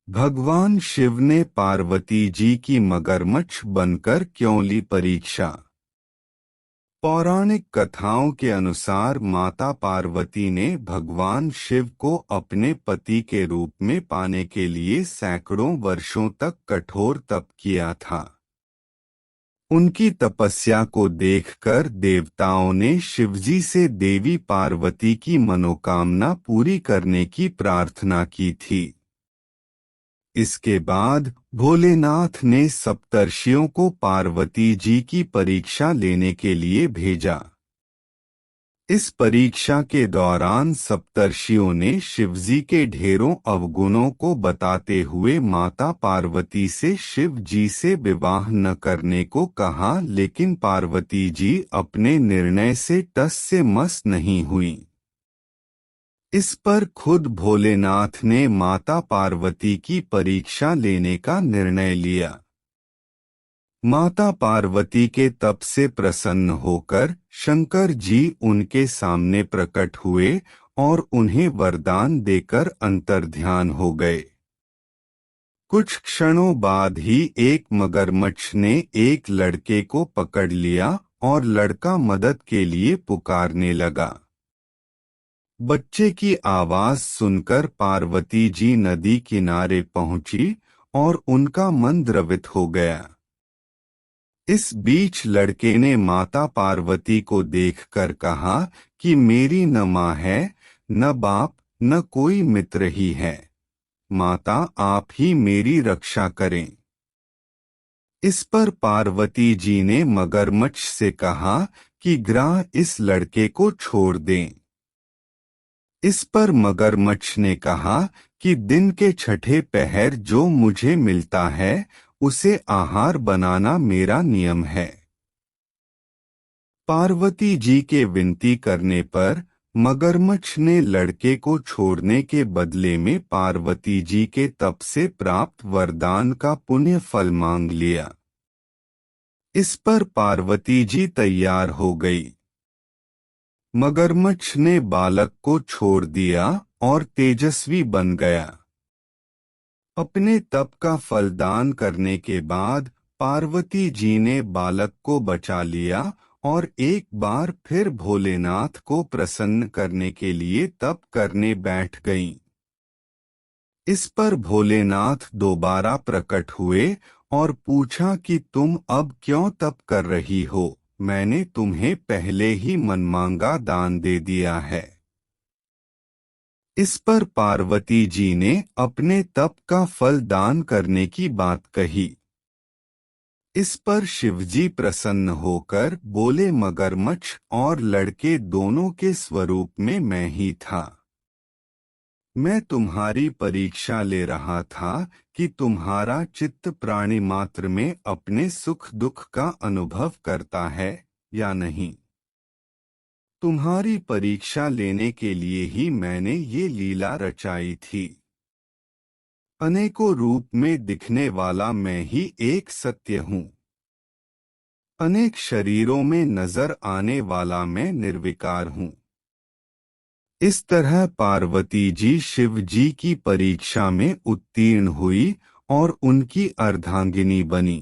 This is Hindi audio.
भगवान शिव ने पार्वती जी की मगरमच्छ बनकर क्यों ली परीक्षा। पौराणिक कथाओं के अनुसार माता पार्वती ने भगवान शिव को अपने पति के रूप में पाने के लिए सैकड़ों वर्षों तक कठोर तप किया था। उनकी तपस्या को देखकर देवताओं ने शिवजी से देवी पार्वती की मनोकामना पूरी करने की प्रार्थना की थी। इसके बाद भोलेनाथ ने सप्तर्षियों को पार्वती जी की परीक्षा लेने के लिए भेजा। इस परीक्षा के दौरान सप्तर्षियों ने शिवजी के ढेरों अवगुणों को बताते हुए माता पार्वती से शिव जी से विवाह न करने को कहा, लेकिन पार्वती जी अपने निर्णय से टस से मस नहीं हुई। इस पर खुद भोलेनाथ ने माता पार्वती की परीक्षा लेने का निर्णय लिया। माता पार्वती के तप से प्रसन्न होकर शंकर जी उनके सामने प्रकट हुए और उन्हें वरदान देकर अंतर्ध्यान हो गए। कुछ क्षणों बाद ही एक मगरमच्छ ने एक लड़के को पकड़ लिया और लड़का मदद के लिए पुकारने लगा। बच्चे की आवाज सुनकर पार्वती जी नदी किनारे पहुंची और उनका मन द्रवित हो गया। इस बीच लड़के ने माता पार्वती को देखकर कहा कि मेरी न माँ है, न बाप, न कोई मित्र ही है। माता, आप ही मेरी रक्षा करें। इस पर पार्वती जी ने मगरमच्छ से कहा कि ग्राह इस लड़के को छोड़ दें। इस पर मगरमच्छ ने कहा कि दिन के छठे पहर जो मुझे मिलता है उसे आहार बनाना मेरा नियम है। पार्वती जी के विनती करने पर मगरमच्छ ने लड़के को छोड़ने के बदले में पार्वती जी के तप से प्राप्त वरदान का पुण्य फल मांग लिया। इस पर पार्वती जी तैयार हो गई। मगरमच्छ ने बालक को छोड़ दिया और तेजस्वी बन गया। अपने तप का फलदान करने के बाद पार्वती जी ने बालक को बचा लिया और एक बार फिर भोलेनाथ को प्रसन्न करने के लिए तप करने बैठ गईं। इस पर भोलेनाथ दोबारा प्रकट हुए और पूछा कि तुम अब क्यों तप कर रही हो? मैंने तुम्हें पहले ही मनमांगा दान दे दिया है। इस पर पार्वती जी ने अपने तप का फल दान करने की बात कही। इस पर शिवजी प्रसन्न होकर बोले, मगरमच्छ और लड़के दोनों के स्वरूप में मैं ही था। मैं तुम्हारी परीक्षा ले रहा था कि तुम्हारा चित्त प्राणी मात्र में अपने सुख दुख का अनुभव करता है या नहीं। तुम्हारी परीक्षा लेने के लिए ही मैंने ये लीला रचाई थी। अनेकों रूप में दिखने वाला मैं ही एक सत्य हूँ। अनेक शरीरों में नजर आने वाला मैं निर्विकार हूँ। इस तरह पार्वती जी शिव जी की परीक्षा में उत्तीर्ण हुई और उनकी अर्धांगिनी बनी।